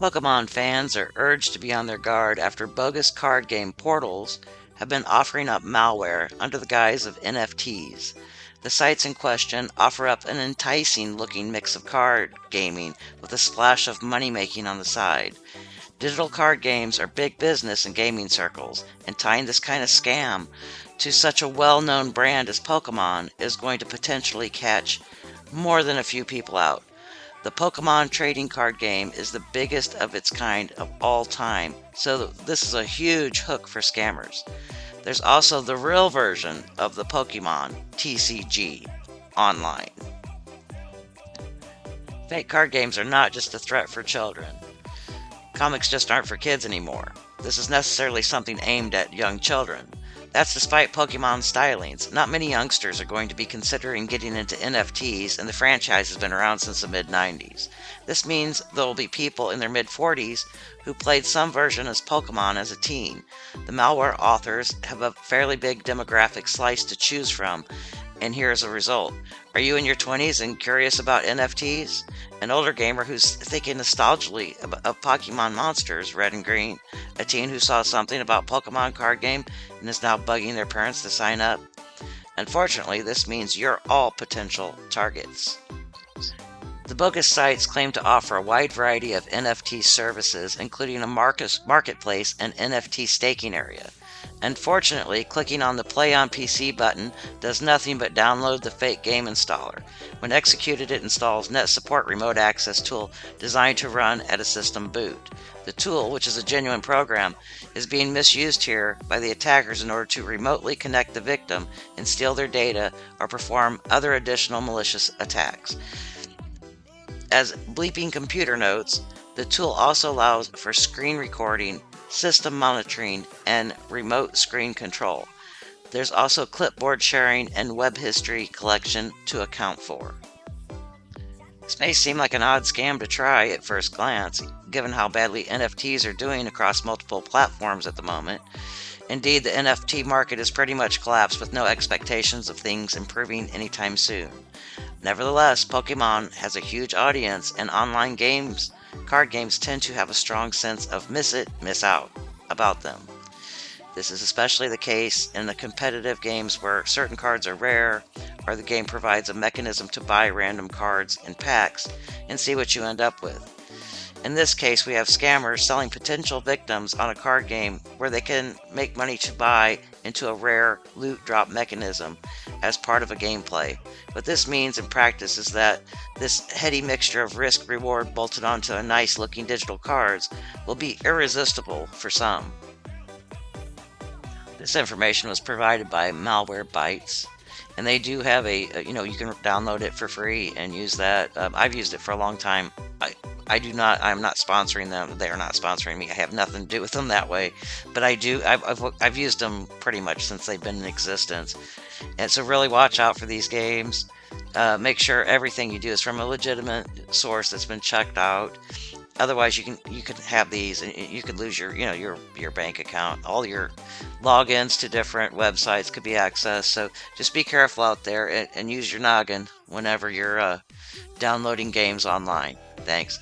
Pokemon fans are urged to be on their guard after bogus card game portals have been offering up malware under the guise of NFTs. The sites in question offer up an enticing looking mix of card gaming with a splash of money making on the side. Digital card games are big business in gaming circles, and tying this kind of scam to such a well-known brand as Pokemon is going to potentially catch more than a few people out. The Pokemon trading card game is the biggest of its kind of all time, so this is a huge hook for scammers. There's also the real version of the Pokemon TCG online. Fake card games are not just a threat for children. Comics just aren't for kids anymore. This is necessarily something aimed at young children. That's despite Pokemon stylings. Not many youngsters are going to be considering getting into NFTs, and the franchise has been around since the mid-90s. This means there will be people in their mid-40s who played some version as Pokemon as a teen. The malware authors have a fairly big demographic slice to choose from, and here's a result. Are you in your 20s and curious about NFTs? An older gamer who's thinking nostalgically of Pokemon monsters, red and green? A teen who saw something about Pokemon card game and is now bugging their parents to sign up? Unfortunately, this means you're all potential targets. The bogus sites claim to offer a wide variety of NFT services, including a marketplace and NFT staking area. Unfortunately, clicking on the Play on PC button does nothing but download the fake game installer. When executed, it installs Net Support remote access tool designed to run at a system boot. The tool, which is a genuine program, is being misused here by the attackers in order to remotely connect the victim and steal their data or perform other additional malicious attacks. As Bleeping Computer notes, the tool also allows for screen recording, system monitoring, and remote screen control. There's also clipboard sharing and web history collection to account for. This may seem like an odd scam to try at first glance, given how badly NFTs are doing across multiple platforms at the moment. Indeed, the NFT market is pretty much collapsed with no expectations of things improving anytime soon. Nevertheless, Pokemon has a huge audience, and online card games tend to have a strong sense of miss it, miss out about them. This is especially the case in the competitive games where certain cards are rare, or the game provides a mechanism to buy random cards in packs and see what you end up with. In this case, we have scammers selling potential victims on a card game where they can make money to buy into a rare loot drop mechanism as part of a gameplay. What this means in practice is that this heady mixture of risk-reward bolted onto a nice looking digital cards will be irresistible for some. This information was provided by Malware Bytes, and they do have you can download it for free and use that. I've used it for a long time. I'm not sponsoring them. They are not sponsoring me. I have nothing to do with them that way. But I've used them pretty much since they've been in existence. And so really watch out for these games. Make sure everything you do is from a legitimate source that's been checked out. Otherwise, you can have these, and you could lose your bank account. All your logins to different websites could be accessed. So just be careful out there and use your noggin whenever you're downloading games online. Thanks.